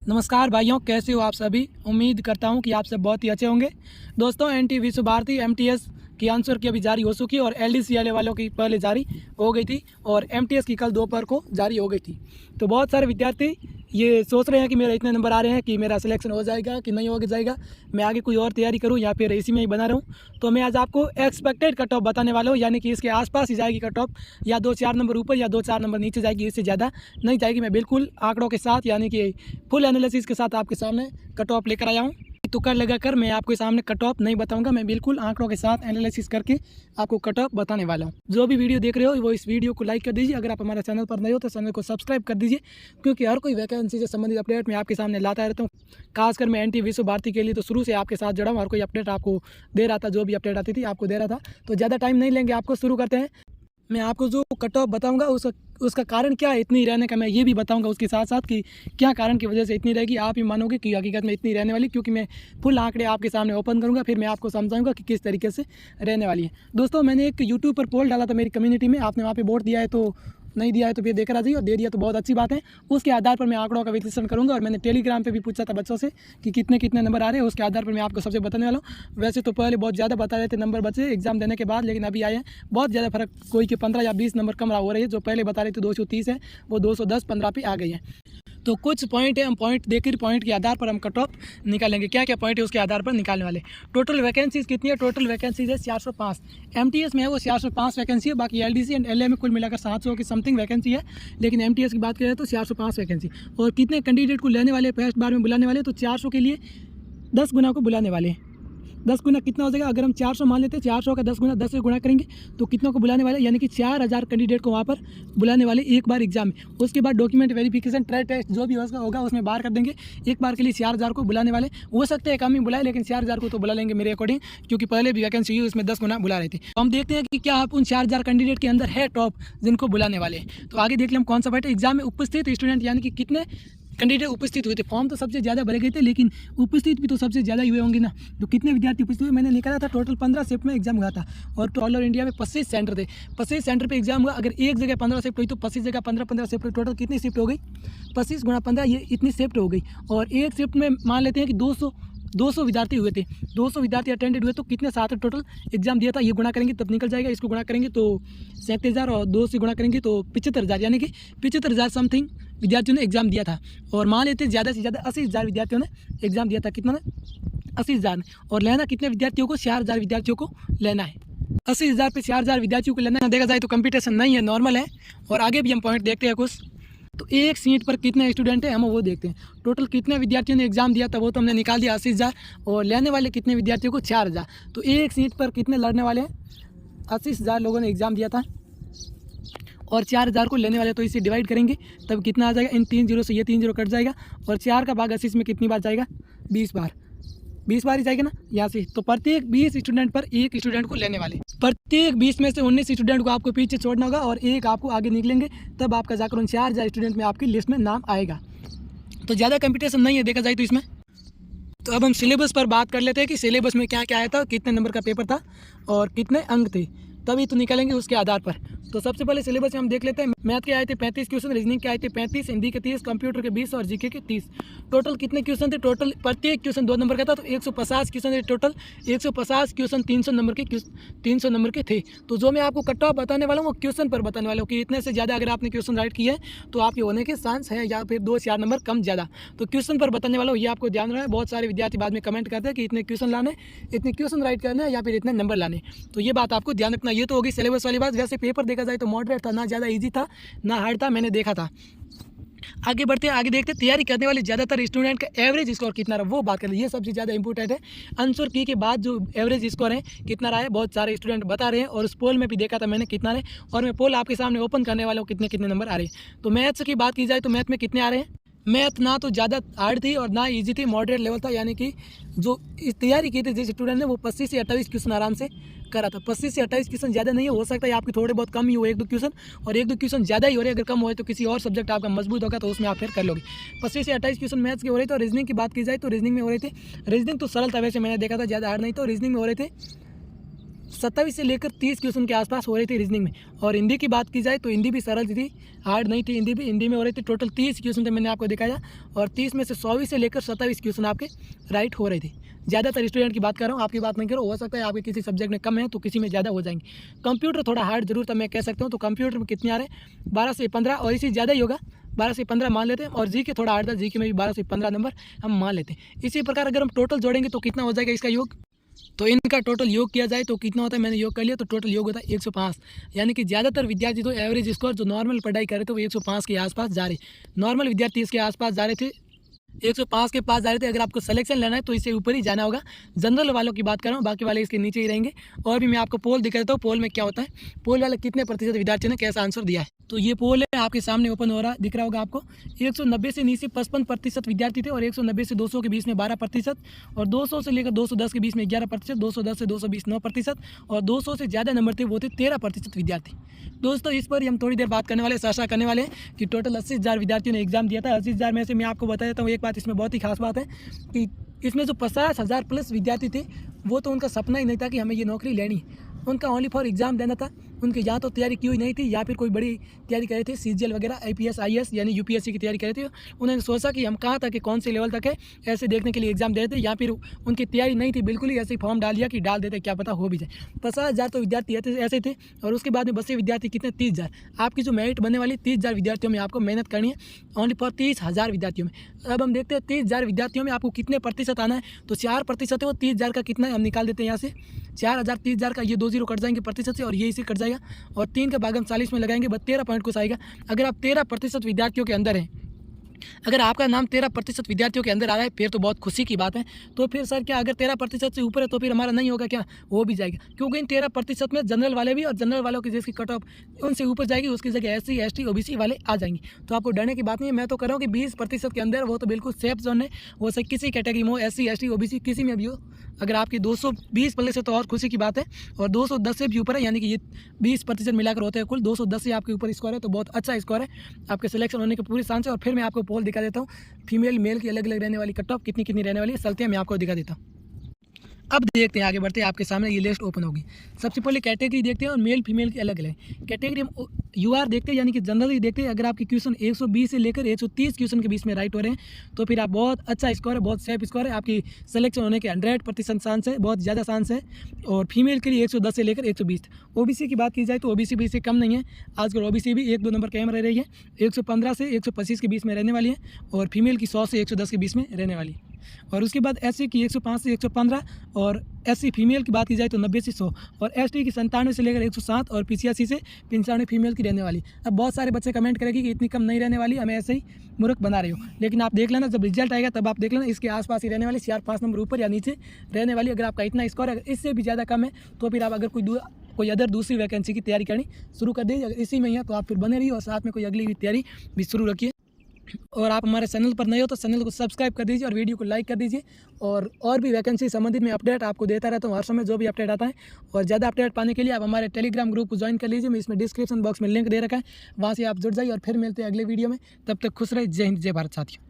नमस्कार भाइयों, कैसे हो आप सभी। उम्मीद करता हूं कि आप सब बहुत ही अच्छे होंगे। दोस्तों, एनटी विश्व भारती एमटीएस की आंसर की अभी जारी हो चुकी है और एलडीसीएलए वालों की पहले जारी हो गई थी और एमटीएस की कल दोपहर को जारी हो गई थी। तो बहुत सारे विद्यार्थी ये सोच रहे हैं कि मेरा इतने नंबर आ रहे हैं कि मेरा सिलेक्शन हो जाएगा कि नहीं हो जाएगा, मैं आगे कोई और तैयारी करूं या फिर इसी में ही बना रहूं। तो मैं आज आपको एक्सपेक्टेड कट ऑफ बताने वाला हूं, यानी कि इसके आसपास ही जाएगी कट ऑफ, या 2-4 नंबर ऊपर या 2-4 नंबर नीचे जाएगी, इससे ज़्यादा नहीं जाएगी। मैं बिल्कुल आंकड़ों के साथ यानी कि फुल एनालिसिस के साथ आपके सामने कट ऑफ लेकर आया हूँ। तुक्का लगाकर मैं आपके सामने कट ऑफ नहीं बताऊंगा, मैं बिल्कुल आंकड़ों के साथ एनालिसिस करके आपको कट ऑफ बताने वाला हूं। जो भी वीडियो देख रहे हो वो इस वीडियो को लाइक कर दीजिए। अगर आप हमारे चैनल पर नए हो तो चैनल को सब्सक्राइब कर दीजिए, क्योंकि हर कोई वैकेंसी से संबंधित अपडेट मैं आपके सामने लाता रहता हूँ। खासकर मैं एनटी विश्व भारती के लिए तो शुरू से आपके साथ जुड़ा हूँ, हर कोई अपडेट आपको दे रहा था, जो भी अपडेट आती थी आपको दे रहा था। तो ज़्यादा टाइम नहीं लेंगे, आपको शुरू करते हैं। मैं आपको जो कट ऑफ बताऊंगा उसका कारण क्या है इतनी रहने का, मैं ये भी बताऊंगा उसके साथ साथ कि क्या कारण की वजह से इतनी रहेगी। आप ही मानोगे कि हकीकत में इतनी रहने वाली, क्योंकि मैं फुल आंकड़े आपके सामने ओपन करूंगा, फिर मैं आपको समझाऊंगा कि किस तरीके से रहने वाली है। दोस्तों, मैंने एक यूट्यूब पर पोल डाला था मेरी कम्युनिटी में, आपने वहाँ पर वोट दिया है तो नहीं दिया है तो फिर देख रहा चाहिए, और दे दिया तो बहुत अच्छी बात है। उसके आधार पर मैं आंकड़ों का विश्लेषण करूंगा, और मैंने टेलीग्राम पे भी पूछा था बच्चों से कि कितने कितने नंबर आ रहे हैं, उसके आधार पर मैं आपको सबसे बताने वाला हूँ। वैसे तो पहले बहुत ज़्यादा बता रहे थे नंबर बच्चे एग्जाम देने के बाद, लेकिन अभी आए हैं बहुत ज़्यादा फर्क, कोई के 15 या 20 नंबर कम हो रही है। जो पहले बता रहे थे 230 है वो 210-15 पे आ गई है। तो कुछ पॉइंट है, हम पॉइंट देकर पॉइंट के आधार पर हम कट ऑफ निकालेंगे। क्या क्या पॉइंट है उसके आधार पर निकालने वाले। टोटल वैकेंसीज कितनी है? टोटल वैकेंसीज है 405। एमटीएस में है वो 405 वैकेंसी है, बाकी एलडीसी एंड एलए में कुल मिलाकर 700 की समथिंग वैकेंसी है, लेकिन एमटीएस की बात करें तो 405 वैकेंसी। और कितने कैंडिडेट को लेने वाले, फर्स्ट बार में बुलाने वाले, तो 400 के लिए 10 गुना को बुलाने वाले हैं। 10 गुना कितना हो जाएगा? अगर हम 400 मान लेते हैं, 400 का 10 गुना 10 से गुणा करेंगे तो कितनों को बुलाने वाले, यानी कि 4000 कैंडिडेट को वहाँ पर बुलाने वाले एक बार एग्जाम में। उसके बाद डॉक्यूमेंट वेरिफिकेशन, ट्रेड टेस्ट जो भी होगा उसमें बाहर कर देंगे। एक बार के लिए 4000 को बुलाने वाले, हो सकते हैं कम ही बुलाए, लेकिन 4000 को तो बुला लेंगे मेरे अकॉर्डिंग, क्योंकि पहले भी वैकेंसी हुई उसमें 10 गुना बुला रहे थे। तो हम देखते हैं कि क्या आप उन 4000 कैंडिडेट के अंदर है टॉप जिनको बुलाने वाले। तो आगे देख लें हम कौन सा बैठे। एग्जाम में उपस्थित स्टूडेंट, यानी कि कितने कैंडिडेट उपस्थित हुए थे। फॉर्म तो सबसे ज़्यादा भरे गए थे, लेकिन उपस्थित भी तो सबसे ज़्यादा हुए होंगे ना। तो कितने विद्यार्थी उपस्थित हुए मैंने निकाला था, टोटल 15 शिफ्ट में एग्जाम हुआ था, और ऑल ओवर इंडिया में 25 सेंटर थे। 25 सेंटर पे एग्जाम हुआ। अगर एक जगह 15 शिफ्ट हुई तो 25 जगह 15-15 शिफ्ट हुई, टोटल कितनी शिफ्ट हो गई? 25 गुणा 15, ये इतनी शिफ्ट हो गई। और एक शिफ्ट में मान लेते हैं कि 200 विद्यार्थी हुए थे, 200 विद्यार्थी अटेंडेड हुए, तो कितने साथ टोटल एग्जाम दिया था, ये गुणा करेंगे तब निकल जाएगा। इसको गुणा करेंगे तो 37,000 और 2 से गुणा करेंगे तो 75,000, यानी कि 75,000 समथिंग विद्यार्थियों ने एग्जाम दिया था। और मान लेते ज़्यादा से ज़्यादा 80,000 विद्यार्थियों ने एग्जाम दिया था। कितना ने? 80,000। और लेना कितने विद्यार्थियों को? 4,000 विद्यार्थियों को लेना है। 80,000 पे 4,000 विद्यार्थियों को लेना है। देखा जाए तो कंपटीशन नहीं है, नॉर्मल है। और आगे भी हम पॉइंट देखते हैं कुछ। तो एक सीट पर कितने स्टूडेंट हैं हम वो देखते हैं। टोटल कितने विद्यार्थियों ने एग्जाम दिया था वो तो हमने निकाल दिया 80,000, और लेने वाले कितने विद्यार्थियों को? 4,000। तो एक सीट पर कितने लड़ने वाले हैं? 80,000 लोगों ने एग्जाम दिया था और 4,000 को लेने वाले, तो इसे डिवाइड करेंगे तब कितना आ जाएगा? इन 3 जीरो से ये 3 जीरो कट जाएगा, और 4 का भाग 80 में कितनी बार जाएगा? 20 बार। 20 बार ही जाएगा ना यहाँ से। तो प्रत्येक 20 स्टूडेंट पर एक स्टूडेंट को लेने वाले, प्रत्येक 20 में से 19 स्टूडेंट को आपको पीछे छोड़ना होगा और एक आपको आगे निकलेंगे, तब आपका जाकर उन 4,000 स्टूडेंट में आपकी लिस्ट में नाम आएगा। तो ज़्यादा कंपटीशन नहीं है देखा जाए तो इसमें। तो अब हम सिलेबस पर बात कर लेते हैं कि सिलेबस में क्या क्या आया था, कितने नंबर का पेपर था और कितने अंक थे, तभी तो निकालेंगे उसके आधार पर। तो सबसे पहले सिलेबस में हम देख लेते हैं। मैथ के आए थे 35 क्वेश्चन, रीजनिंग के आए थे 35, हिंदी के 30, कंप्यूटर के 20 और जीके के 30। टोटल कितने क्वेश्चन थे? टोटल प्रत्येक क्वेश्चन 2 नंबर का था, तो 150 क्वेश्चन थे टोटल। 150 क्वेश्चन 300 नंबर के थे। तो जो मैं आपको कट ऑफ बताने वाला हूँ वो क्वेश्चन पर बताने वाला हूँ कि इतने से ज़्यादा अगर आपने क्वेश्चन राइट किए हैं तो आपके होने के चांस है, या फिर 2-4 नंबर कम ज़्यादा। तो क्वेश्चन पर बताने वाला हूँ, ये आपको ध्यान रखना है। बहुत सारे विद्यार्थी बाद में कमेंट करते हैं कि इतने क्वेश्चन लाने, इतने क्वेश्चन राइट करने हैं या फिर इतने नंबर लाने। तो ये बात आपको ध्यान रखना। ये तो होगी सिलेबस वाली बात। वैसे पेपर देखा जाए तो मॉडरेट था, ना ज़्यादा ईजी था ना हार्ड था, मैंने देखा था। आगे बढ़ते हैं, आगे देखते हैं तैयारी करने वाले ज़्यादातर स्टूडेंट का एवरेज स्कोर कितना रहा वो बात करें। ये सबसे ज़्यादा इंपॉर्टेंट है। आंसर की के बाद जो एवरेज स्कोर है कितना रहा है, बहुत सारे स्टूडेंट बता रहे हैं, और उस पोल में भी देखा था मैंने कितना रहे, और मैं पोल आपके सामने ओपन करने वाला हूँ कितने कितने नंबर आ रहे हैं। तो मैथ्स की बात की जाए तो मैथ में कितने आ रहे हैं? मैथ ना तो ज़्यादा हार्ड थी और ना ईजी थी, मॉडरेट लेवल था, यानी कि जो इस तैयारी की थी जिस स्टूडेंट ने वो 25 से 28 क्वेश्चन आराम से करा था। 25 से 28 क्वेश्चन ज़्यादा नहीं है, हो सकता है आपके थोड़े बहुत कम ही हो 1-2 क्वेश्चन, और 1-2 क्वेश्चन ज़्यादा ही हो रहे। अगर कम हो तो किसी और सब्जेक्ट आपका मजबूत होगा तो उसमें आप फिर कर लोगे। 25 से 28 क्वेश्चन मैथ्स के हो रहे थे। और रीजनिंग की बात की जाए तो रीजनिंग में हो रहे थे, रीजनिंग तो सरल था वैसे, मैंने देखा था ज़्यादा हार्ड नहीं, तो रीजनिंग में हो रहे थे 27 से लेकर 30 क्वेश्चन के आसपास हो रही थी रीजनिंग में। और हिंदी की बात की जाए तो हिंदी भी सरल थी, हार्ड नहीं थी। हिंदी में हो रही थी टोटल 30 क्वेश्चन थे, मैंने आपको दिखाया। और 30 में से 24 से लेकर 27 क्वेश्चन आपके राइट हो रहे थे। ज़्यादातर स्टूडेंट की बात कर रहा हूँ, आपकी बात नहीं करो। हो सकता है आपके किसी सब्जेक्ट में कम है तो किसी में ज़्यादा हो जाएंगे। कंप्यूटर थोड़ा हार्ड जरूर था, मैं कह सकता हूँ। तो कंप्यूटर में कितने आ रहे हैं, 12 से 15, और इसी ज़्यादा ही होगा, 12 से 15 मान लेते हैं। और जी के थोड़ा हार्ड था, जी के में भी 12 से 15 नंबर हम मान लेते हैं। इसी प्रकार अगर हम टोटल जोड़ेंगे तो कितना हो जाएगा इसका योग, तो इनका टोटल योग किया जाए तो कितना होता है, मैंने योग कर लिया। तो टोटल योग होता है 105। यानी कि ज़्यादातर विद्यार्थी तो एवरेज स्कोर जो नॉर्मल पढ़ाई कर रहे थे वो 105 के आसपास जा रहे, नॉर्मल विद्यार्थी इसके आसपास जा रहे थे, 105 के पास जा रहे थे। अगर आपको सिलेक्शन लेना है तो इससे ऊपर ही जाना होगा। जनरल वालों की बात कर रहा हूँ, बाकी वाले इसके नीचे ही रहेंगे। और भी मैं आपको पोल दिखा देता हूँ, पोल में क्या होता है, पोल वाले कितने प्रतिशत विद्यार्थियों ने कैसा आंसर दिया है। तो ये पोल है आपके सामने ओपन हो रहा दिख रहा होगा आपको। 190 से नीचे 55% विद्यार्थी थे, और 190 से 200 के बीच में 12%, और 200 से लेकर 210 के बीच में 11%, 210 से 220 9%, और 200 से ज़्यादा नंबर थे वो थे 13% विद्यार्थी। दोस्तों इस पर हम थोड़ी देर बात करने वाले, चर्चा करने वाले हैं कि टोटल 80,000 विद्यार्थियों ने एग्जाम दिया था। 80,000 में से मैं आपको बता देता हूँ एक बात, इसमें बहुत ही खास बात है कि इसमें जो 50,000 प्लस विद्यार्थी थे वो तो उनका सपना ही नहीं था कि हमें ये नौकरी लेनी है। उनका ओनली फॉर एग्जाम देना था। उनके या तो तैयारी की हुई नहीं थी या फिर कोई बड़ी तैयारी कर रहे थे, CGL वगैरह, IPS IAS यानी UPSC की तैयारी कर रहे थे। उन्होंने सोचा कि हम कहाँ तक है, कौन से लेवल तक है, ऐसे देखने के लिए एग्जाम दे रहे थे। या फिर उनकी तैयारी नहीं थी बिल्कुल ही, ऐसे ही फॉर्म डाल दिया कि डाल देते क्या पता हो भी जाए। 50,000 तो विद्यार्थी ऐसे थे। और उसके बाद में बचे विद्यार्थी कितने, 30,000। आपकी जो मेरिट बनने वाली 30,000 विद्यार्थियों में आपको मेहनत करनी है, ओनली फॉर 30,000 विद्यार्थियों में। अब हम देखते हैं 30,000 विद्यार्थियों में आपको कितने प्रतिशत आना है। तो 4% है वो 30,000 का कितना है, हम निकाल देते हैं यहाँ से 4,000 30,000 का, ये 2 0 कट जाएंगे प्रतिशत से, और ये इसे कट जाएगा, और 3 का भाग हम 40 में लगाएंगे, बस 13 पॉइंट कुछ आएगा। अगर आप 13% विद्यार्थियों के अंदर हैं, अगर आपका नाम 13% विद्यार्थियों के अंदर आ रहा है फिर तो बहुत खुशी की बात है। तो फिर सर क्या अगर 13% से ऊपर है तो फिर हमारा नहीं होगा क्या, वो भी जाएगा। क्योंकि इन 13% में जनरल वाले भी, और जनरल वालों की जिसकी कट ऑफ उनसे ऊपर जाएगी उसकी जगह SC ST OBC वाले आ जाएंगे। तो आपको डरने की बात नहीं है। मैं तो कर रहा हूँ कि 20% के अंदर, वो तो बिल्कुल सेफ जोन है। वो से किसी कैटेगरी में हो, SC ST OBC किसी में भी हो, अगर आपकी 220 प्लस है तो और खुशी की बात है। और 210 से भी ऊपर है, यानी कि ये 20% मिलाकर होते हैं कुल। 210 से आपके ऊपर स्कोर है तो बहुत अच्छा स्कोर है, आपके सिलेक्शन होने की पूरी चांस है। और फिर मैं आपको पोल दिखा देता हूँ, फीमेल मेल की अलग अलग रहने वाली कट ऑफ कितनी रहने वाली है, चलते हैं मैं आपको दिखा देता हूँ। अब देखते हैं, आगे बढ़ते हैं, आपके सामने ये लिस्ट ओपन होगी। सबसे पहले कैटेगरी देखते हैं, और मेल फीमेल की अलग अलग कैटेगरी हम UR देखते हैं, यानी कि जनरली देखते हैं। अगर आपके क्वेश्चन 120 से लेकर 130 क्वेश्चन के बीच में राइट हो रहे हैं तो फिर आप बहुत अच्छा स्कोर है, बहुत सेफ स्कोर है, आपकी सिलेक्शन होने के 100% चांस है, बहुत ज़्यादा चांस है। और फीमेल के लिए 110 से लेकर 120। OBC की बात की जाए तो OBC भी इससे कम नहीं है। आजकल OBC भी 1-2 नंबर कम रह रही है, 115 से 125 के बीच में रहने वाली है, और फीमेल की 100 से 110 के बीच में रहने वाली है। और उसके बाद SC की 105 से 115, और SC फीमेल की बात की जाए तो 90 से 100, और ST की 97 से लेकर 107, और 85 से 95 फीमेल की रहने वाली। अब बहुत सारे बच्चे कमेंट करेंगे कि इतनी कम नहीं रहने वाली, हमें ऐसे ही मूर्ख बना रहे हो। लेकिन आप देख लेना, जब रिजल्ट आएगा तब आप देख लेना, इसके आसपास ही रहने वाली, 4-5 नंबर ऊपर या नीचे रहने वाली। अगर आपका इतना स्कोर है, इससे भी ज़्यादा कम है तो फिर आप अगर कोई अदर दूसरी वैकेंसी की तैयारी करनी शुरू कर दीजिए। अगर इसी में ही है तो आप फिर बने रहिए, और साथ में कोई अगली भी तैयारी भी शुरू रखिए। और आप हमारे चैनल पर नए हो तो चैनल को सब्सक्राइब कर दीजिए, और वीडियो को लाइक कर दीजिए। और भी वैकेंसी संबंधित मैं अपडेट आपको देता रहता हूँ हर समय, जो भी अपडेट आता है। और ज़्यादा अपडेट पाने के लिए आप हमारे टेलीग्राम ग्रुप को ज्वाइन कर लीजिए, मैं इसमें डिस्क्रिप्शन बॉक्स में लिंक दे रखा है, वहाँ से आप जुड़ जाइए। और फिर मिलते हैं अगले वीडियो में, तब तक खुश रहिए। जय हिंद, जय भारत साथियों।